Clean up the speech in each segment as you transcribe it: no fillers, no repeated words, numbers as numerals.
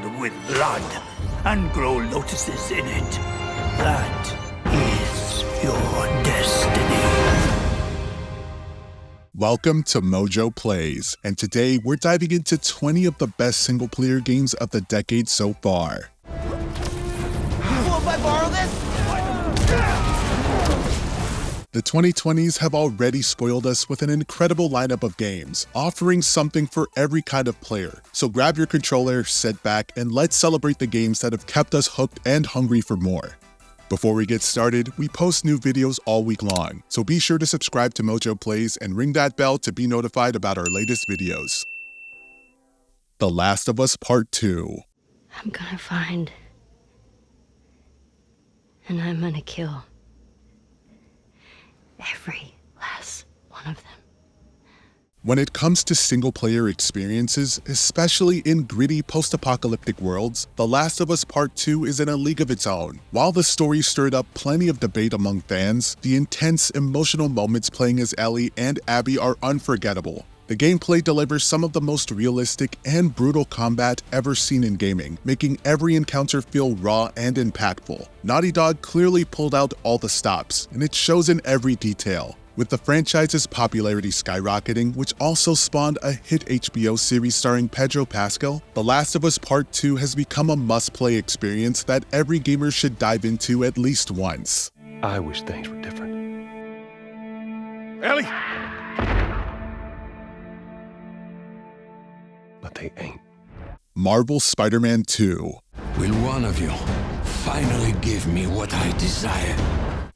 filled with blood and grow lotuses in it. That is your destiny. Welcome to MojoPlays, and today we're diving into 20 of the best single-player games of the decade so far. Cool if I borrow this? The 2020s have already spoiled us with an incredible lineup of games, offering something for every kind of player. So grab your controller, sit back, and let's celebrate the games that have kept us hooked and hungry for more. Before we get started, we post new videos all week long, so be sure to subscribe to MojoPlays and ring that bell to be notified about our latest videos. The Last of Us Part 2. I'm gonna find, and I'm gonna kill every last one of them. When it comes to single-player experiences, especially in gritty post-apocalyptic worlds, The Last of Us Part 2 is in a league of its own. While the story stirred up plenty of debate among fans, the intense, emotional moments playing as Ellie and Abby are unforgettable. The gameplay delivers some of the most realistic and brutal combat ever seen in gaming, making every encounter feel raw and impactful. Naughty Dog clearly pulled out all the stops, and it shows in every detail. With the franchise's popularity skyrocketing, which also spawned a hit HBO series starring Pedro Pascal, The Last of Us Part 2 has become a must-play experience that every gamer should dive into at least once. I wish things were different. Ellie! But they ain't. Marvel's Spider-Man 2. Will one of you finally give me what I desire?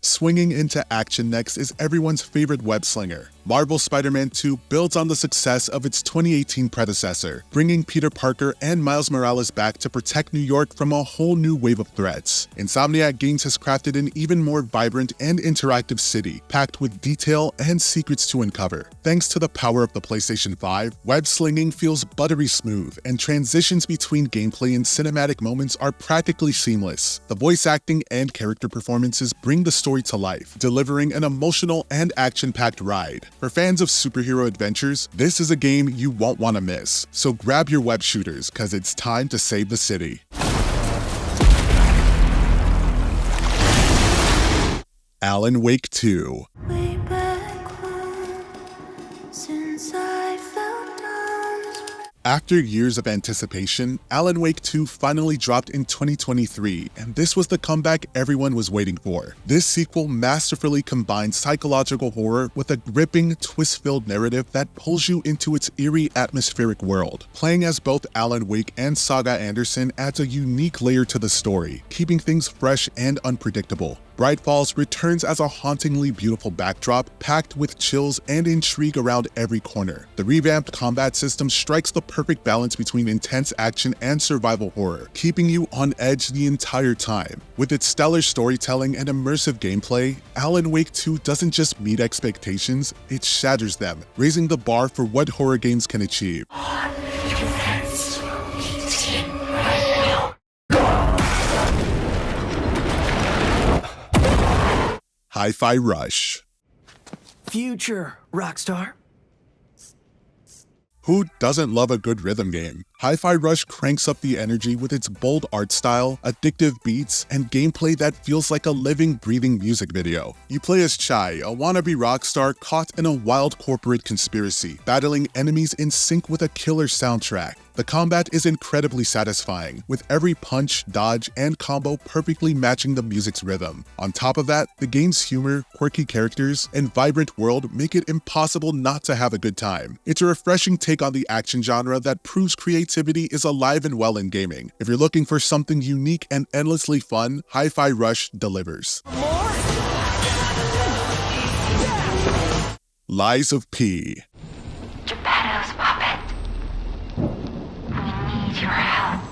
Swinging into action next is everyone's favorite web-slinger. Marvel's Spider-Man 2 builds on the success of its 2018 predecessor, bringing Peter Parker and Miles Morales back to protect New York from a whole new wave of threats. Insomniac Games has crafted an even more vibrant and interactive city, packed with detail and secrets to uncover. Thanks to the power of the PlayStation 5, web-slinging feels buttery smooth, and transitions between gameplay and cinematic moments are practically seamless. The voice acting and character performances bring the story to life, delivering an emotional and action-packed ride. For fans of superhero adventures, this is a game you won't want to miss. So grab your web shooters, cause it's time to save the city. Alan Wake 2. Way back when, since I fell down. After years of anticipation, Alan Wake 2 finally dropped in 2023, and this was the comeback everyone was waiting for. This sequel masterfully combines psychological horror with a gripping, twist-filled narrative that pulls you into its eerie, atmospheric world. Playing as both Alan Wake and Saga Anderson adds a unique layer to the story, keeping things fresh and unpredictable. Bright Falls returns as a hauntingly beautiful backdrop, packed with chills and intrigue around every corner. The revamped combat system strikes the perfect balance between intense action and survival horror, keeping you on edge the entire time. With its stellar storytelling and immersive gameplay, Alan Wake 2 doesn't just meet expectations, it shatters them, raising the bar for what horror games can achieve. Hi-Fi Rush. Future Rockstar. Who doesn't love a good rhythm game? Hi-Fi Rush cranks up the energy with its bold art style, addictive beats, and gameplay that feels like a living, breathing music video. You play as Chai, a wannabe rock star caught in a wild corporate conspiracy, battling enemies in sync with a killer soundtrack. The combat is incredibly satisfying, with every punch, dodge, and combo perfectly matching the music's rhythm. On top of that, the game's humor, quirky characters, and vibrant world make it impossible not to have a good time. It's a refreshing take on the action genre that proves creativity is alive and well in gaming. If you're looking for something unique and endlessly fun, Hi-Fi Rush delivers. Lies of P. Geppetto's puppet. We need your help.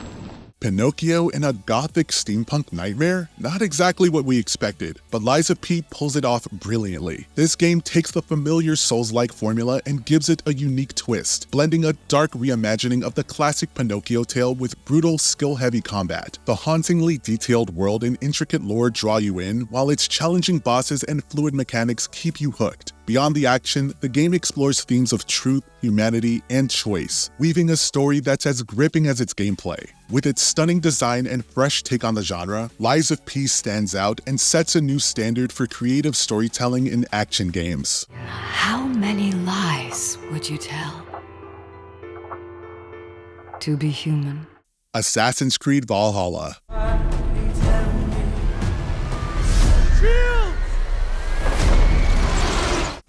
Pinocchio in a gothic steampunk nightmare? Not exactly what we expected, but Lies of P pulls it off brilliantly. This game takes the familiar Souls-like formula and gives it a unique twist, blending a dark reimagining of the classic Pinocchio tale with brutal, skill-heavy combat. The hauntingly detailed world and intricate lore draw you in, while its challenging bosses and fluid mechanics keep you hooked. Beyond the action, the game explores themes of truth, humanity, and choice, weaving a story that's as gripping as its gameplay. With its stunning design and fresh take on the genre, Lies of P stands out and sets a new standard for creative storytelling in action games. How many lies would you tell to be human? Assassin's Creed Valhalla.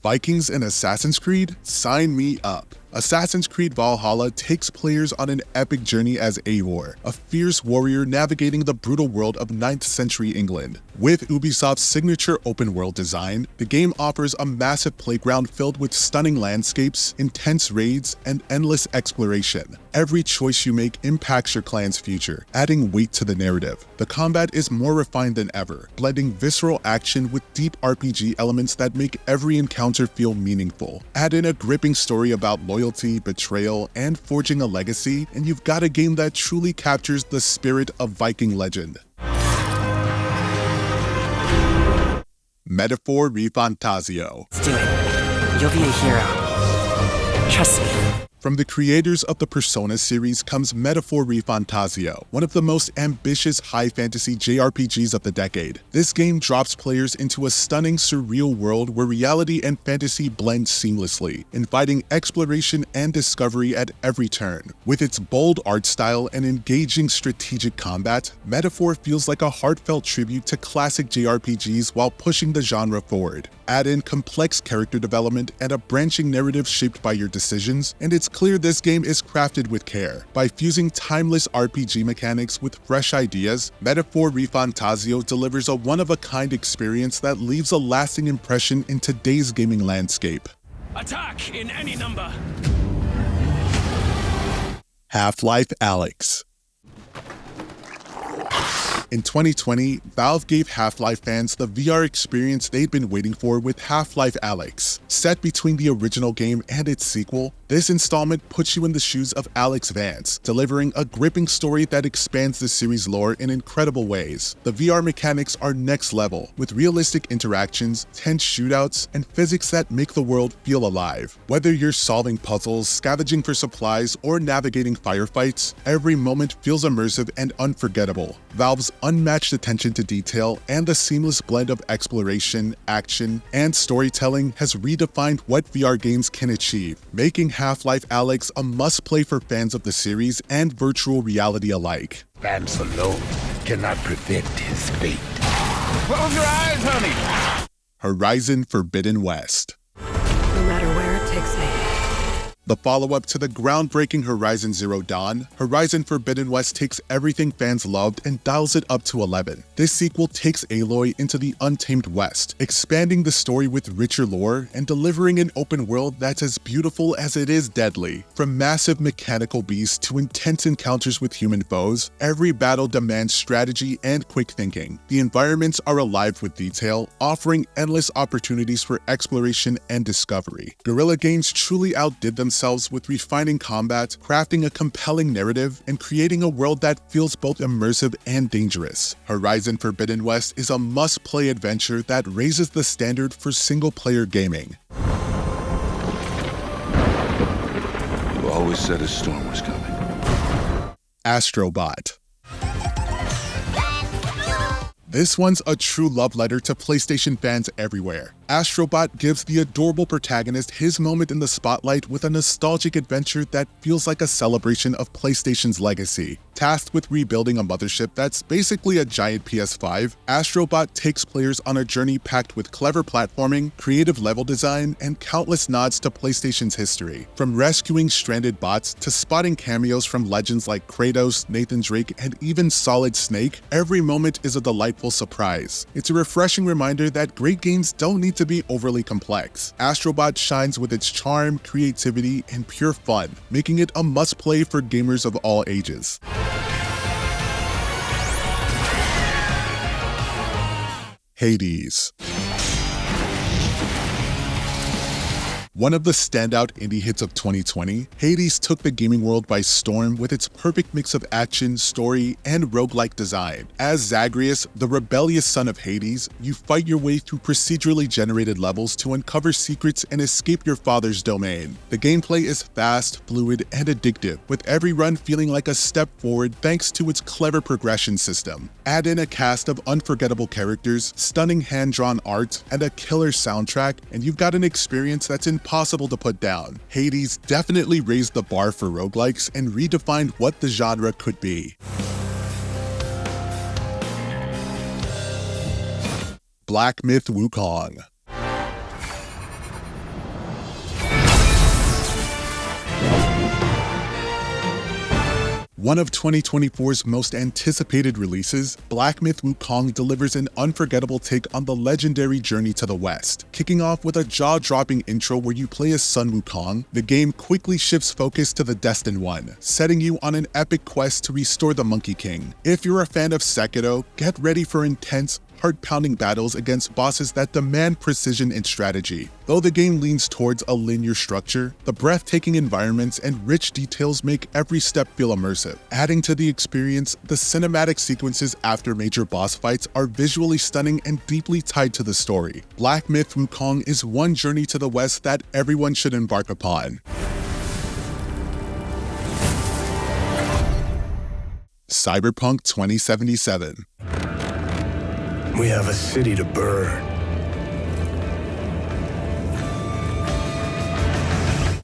Vikings and Assassin's Creed? Sign me up. Assassin's Creed Valhalla takes players on an epic journey as Eivor, a fierce warrior navigating the brutal world of 9th century England. With Ubisoft's signature open-world design, the game offers a massive playground filled with stunning landscapes, intense raids, and endless exploration. Every choice you make impacts your clan's future, adding weight to the narrative. The combat is more refined than ever, blending visceral action with deep RPG elements that make every encounter feel meaningful. Add in a gripping story about loyalty, betrayal, and forging a legacy, and you've got a game that truly captures the spirit of Viking legend. Metaphor ReFantazio. Let's do it. You'll be a hero. Trust me. From the creators of the Persona series comes Metaphor ReFantazio, one of the most ambitious high fantasy JRPGs of the decade. This game drops players into a stunning, surreal world where reality and fantasy blend seamlessly, inviting exploration and discovery at every turn. With its bold art style and engaging strategic combat, Metaphor feels like a heartfelt tribute to classic JRPGs while pushing the genre forward. Add in complex character development and a branching narrative shaped by your decisions, and it's clear this game is crafted with care. By fusing timeless RPG mechanics with fresh ideas, Metaphor ReFantazio delivers a one-of-a-kind experience that leaves a lasting impression in today's gaming landscape. Attack in any number! Half-Life Alyx. In 2020, Valve gave Half-Life fans the VR experience they'd been waiting for with Half-Life Alyx. Set between the original game and its sequel, this installment puts you in the shoes of Alyx Vance, delivering a gripping story that expands the series' lore in incredible ways. The VR mechanics are next level, with realistic interactions, tense shootouts, and physics that make the world feel alive. Whether you're solving puzzles, scavenging for supplies, or navigating firefights, every moment feels immersive and unforgettable. Valve's unmatched attention to detail and the seamless blend of exploration, action, and storytelling has redefined what VR games can achieve, making Half-Life Alyx a must-play for fans of the series and virtual reality alike. Vance alone cannot predict his fate. Close your eyes, honey! Horizon Forbidden West. No matter where it takes me. The follow-up to the groundbreaking Horizon Zero Dawn, Horizon Forbidden West takes everything fans loved and dials it up to 11. This sequel takes Aloy into the untamed West, expanding the story with richer lore and delivering an open world that's as beautiful as it is deadly. From massive mechanical beasts to intense encounters with human foes, every battle demands strategy and quick thinking. The environments are alive with detail, offering endless opportunities for exploration and discovery. Guerrilla Games truly outdid themselves with refining combat, crafting a compelling narrative, and creating a world that feels both immersive and dangerous. Horizon Forbidden West is a must-play adventure that raises the standard for single-player gaming. You always said a storm was coming. Astro Bot. This one's a true love letter to PlayStation fans everywhere. Astro Bot gives the adorable protagonist his moment in the spotlight with a nostalgic adventure that feels like a celebration of PlayStation's legacy. Tasked with rebuilding a mothership that's basically a giant PS5, Astro Bot takes players on a journey packed with clever platforming, creative level design, and countless nods to PlayStation's history. From rescuing stranded bots to spotting cameos from legends like Kratos, Nathan Drake, and even Solid Snake, every moment is a delightful surprise. It's a refreshing reminder that great games don't need to be overly complex. Astro Bot shines with its charm, creativity, and pure fun, making it a must-play for gamers of all ages. Hades. One of the standout indie hits of 2020, Hades took the gaming world by storm with its perfect mix of action, story, and roguelike design. As Zagreus, the rebellious son of Hades, you fight your way through procedurally generated levels to uncover secrets and escape your father's domain. The gameplay is fast, fluid, and addictive, with every run feeling like a step forward thanks to its clever progression system. Add in a cast of unforgettable characters, stunning hand-drawn art, and a killer soundtrack, and you've got an experience that's impossible to put down. Hades definitely raised the bar for roguelikes and redefined what the genre could be. Black Myth Wukong. One of 2024's most anticipated releases, Black Myth Wukong delivers an unforgettable take on the legendary journey to the West. Kicking off with a jaw-dropping intro where you play as Sun Wukong, the game quickly shifts focus to the Destined One, setting you on an epic quest to restore the Monkey King. If you're a fan of Sekiro, get ready for intense, heart-pounding battles against bosses that demand precision and strategy. Though the game leans towards a linear structure, the breathtaking environments and rich details make every step feel immersive. Adding to the experience, the cinematic sequences after major boss fights are visually stunning and deeply tied to the story. Black Myth Wukong is one journey to the West that everyone should embark upon. Cyberpunk 2077. We have a city to burn.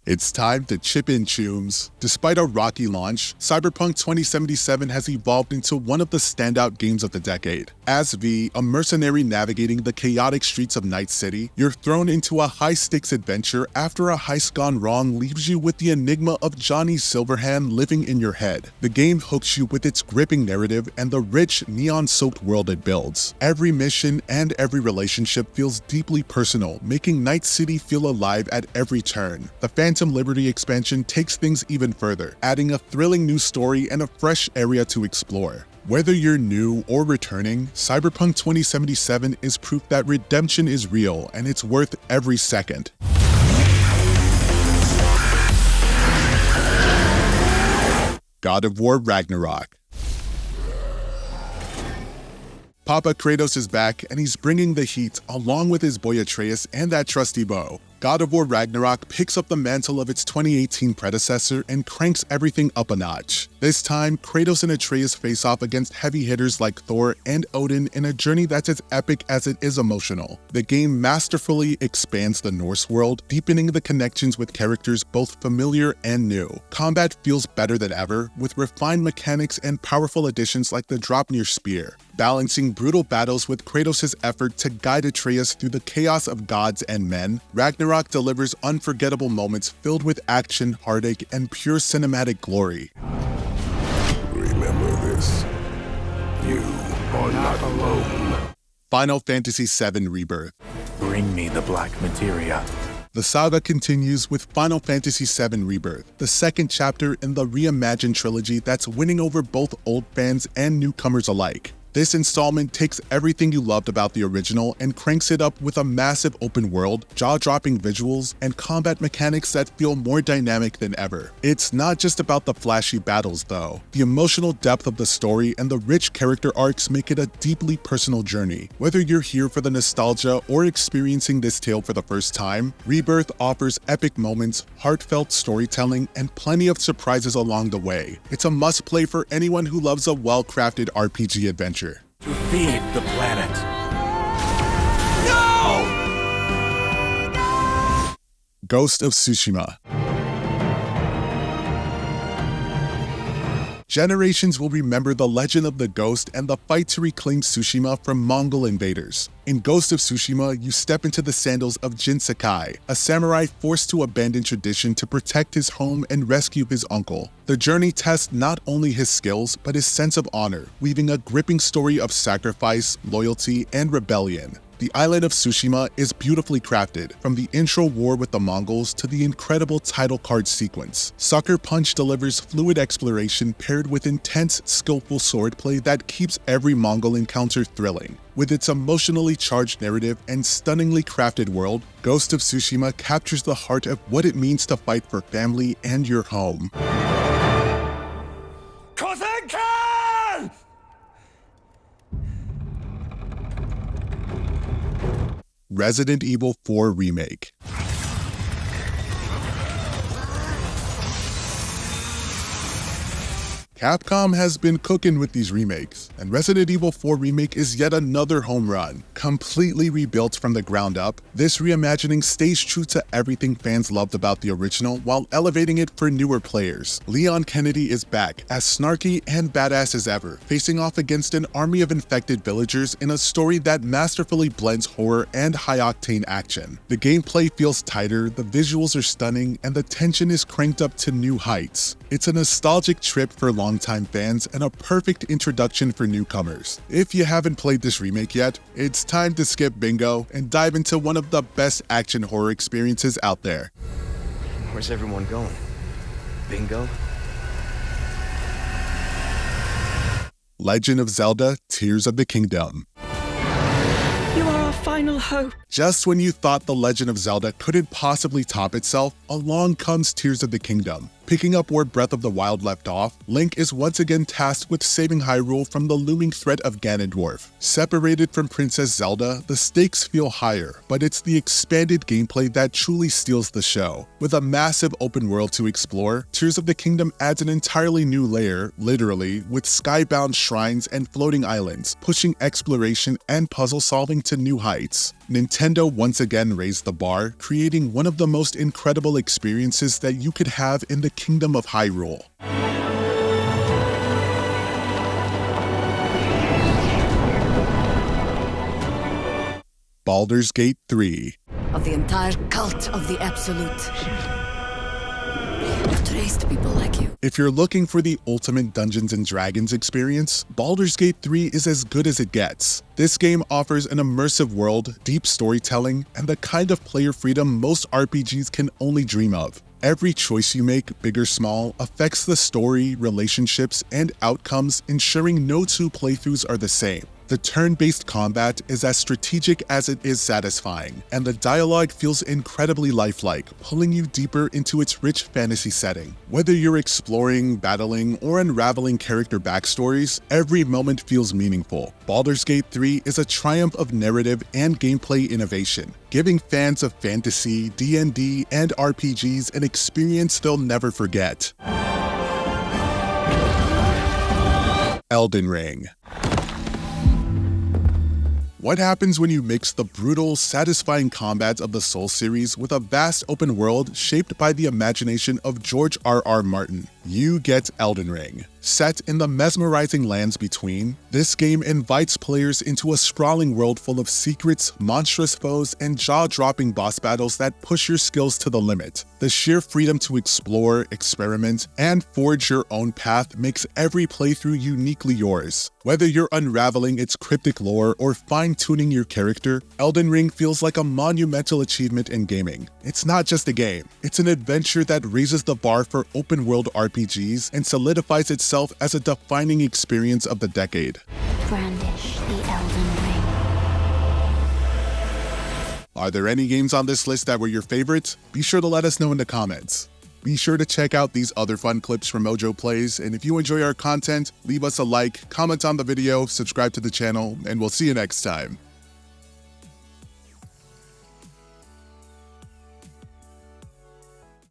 It's time to chip in, chooms. Despite a rocky launch, Cyberpunk 2077 has evolved into one of the standout games of the decade. As V, a mercenary navigating the chaotic streets of Night City, you're thrown into a high-stakes adventure after a heist gone wrong leaves you with the enigma of Johnny Silverhand living in your head. The game hooks you with its gripping narrative and the rich, neon-soaked world it builds. Every mission and every relationship feels deeply personal, making Night City feel alive at every turn. The Phantom Liberty expansion takes things even further, adding a thrilling new story and a fresh area to explore. Whether you're new or returning, Cyberpunk 2077 is proof that redemption is real and it's worth every second. God of War Ragnarok. Papa Kratos is back, and he's bringing the heat along with his boy Atreus and that trusty bow. God of War Ragnarok picks up the mantle of its 2018 predecessor and cranks everything up a notch. This time, Kratos and Atreus face off against heavy hitters like Thor and Odin in a journey that's as epic as it is emotional. The game masterfully expands the Norse world, deepening the connections with characters both familiar and new. Combat feels better than ever, with refined mechanics and powerful additions like the Draupnir spear. Balancing brutal battles with Kratos' effort to guide Atreus through the chaos of gods and men, Ragnarok delivers unforgettable moments filled with action, heartache, and pure cinematic glory. Remember this. You are not alone. Final Fantasy VII Rebirth. Bring me the black materia. The saga continues with Final Fantasy VII Rebirth, the second chapter in the reimagined trilogy that's winning over both old fans and newcomers alike. This installment takes everything you loved about the original and cranks it up with a massive open world, jaw-dropping visuals, and combat mechanics that feel more dynamic than ever. It's not just about the flashy battles, though. The emotional depth of the story and the rich character arcs make it a deeply personal journey. Whether you're here for the nostalgia or experiencing this tale for the first time, Rebirth offers epic moments, heartfelt storytelling, and plenty of surprises along the way. It's a must-play for anyone who loves a well-crafted RPG adventure. To feed the planet. No! Ghost of Tsushima. Generations will remember the legend of the Ghost and the fight to reclaim Tsushima from Mongol invaders. In Ghost of Tsushima, you step into the sandals of Jin Sakai, a samurai forced to abandon tradition to protect his home and rescue his uncle. The journey tests not only his skills, but his sense of honor, weaving a gripping story of sacrifice, loyalty, and rebellion. The island of Tsushima is beautifully crafted, from the intro war with the Mongols to the incredible title card sequence. Sucker Punch delivers fluid exploration paired with intense, skillful swordplay that keeps every Mongol encounter thrilling. With its emotionally charged narrative and stunningly crafted world, Ghost of Tsushima captures the heart of what it means to fight for family and your home. Resident Evil 4 Remake. Capcom has been cooking with these remakes, and Resident Evil 4 Remake is yet another home run. Completely rebuilt from the ground up, this reimagining stays true to everything fans loved about the original while elevating it for newer players. Leon Kennedy is back, as snarky and badass as ever, facing off against an army of infected villagers in a story that masterfully blends horror and high-octane action. The gameplay feels tighter, the visuals are stunning, and the tension is cranked up to new heights. It's a nostalgic trip for longtime fans and a perfect introduction for newcomers. If you haven't played this remake yet, it's time to skip bingo and dive into one of the best action horror experiences out there. Where's everyone going? Bingo? Legend of Zelda: Tears of the Kingdom. You are our final hope. Just when you thought The Legend of Zelda couldn't possibly top itself, along comes Tears of the Kingdom. Picking up where Breath of the Wild left off, Link is once again tasked with saving Hyrule from the looming threat of Ganondorf. Separated from Princess Zelda, the stakes feel higher, but it's the expanded gameplay that truly steals the show. With a massive open world to explore, Tears of the Kingdom adds an entirely new layer, literally, with skybound shrines and floating islands, pushing exploration and puzzle solving to new heights. Nintendo once again raised the bar, creating one of the most incredible experiences that you could have in the Kingdom of Hyrule. Baldur's Gate 3. Of the entire cult of the Absolute. I've traced people like you. If you're looking for the ultimate Dungeons & Dragons experience, Baldur's Gate 3 is as good as it gets. This game offers an immersive world, deep storytelling, and the kind of player freedom most RPGs can only dream of. Every choice you make, big or small, affects the story, relationships, and outcomes, ensuring no two playthroughs are the same. The turn-based combat is as strategic as it is satisfying, and the dialogue feels incredibly lifelike, pulling you deeper into its rich fantasy setting. Whether you're exploring, battling, or unraveling character backstories, every moment feels meaningful. Baldur's Gate 3 is a triumph of narrative and gameplay innovation, giving fans of fantasy, D&D, and RPGs an experience they'll never forget. Elden Ring. What happens when you mix the brutal, satisfying combat of the Souls series with a vast open world shaped by the imagination of George R.R. Martin? You get Elden Ring. Set in the mesmerizing lands between, this game invites players into a sprawling world full of secrets, monstrous foes, and jaw-dropping boss battles that push your skills to the limit. The sheer freedom to explore, experiment, and forge your own path makes every playthrough uniquely yours. Whether you're unraveling its cryptic lore or fine-tuning your character, Elden Ring feels like a monumental achievement in gaming. It's not just a game, it's an adventure that raises the bar for open-world RPGs and solidifies itself as a defining experience of the decade. Brandish the Elden Ring. Are there any games on this list that were your favorite? Be sure to let us know in the comments. Be sure to check out these other fun clips from MojoPlays, and if you enjoy our content, leave us a like, comment on the video, subscribe to the channel, and we'll see you next time.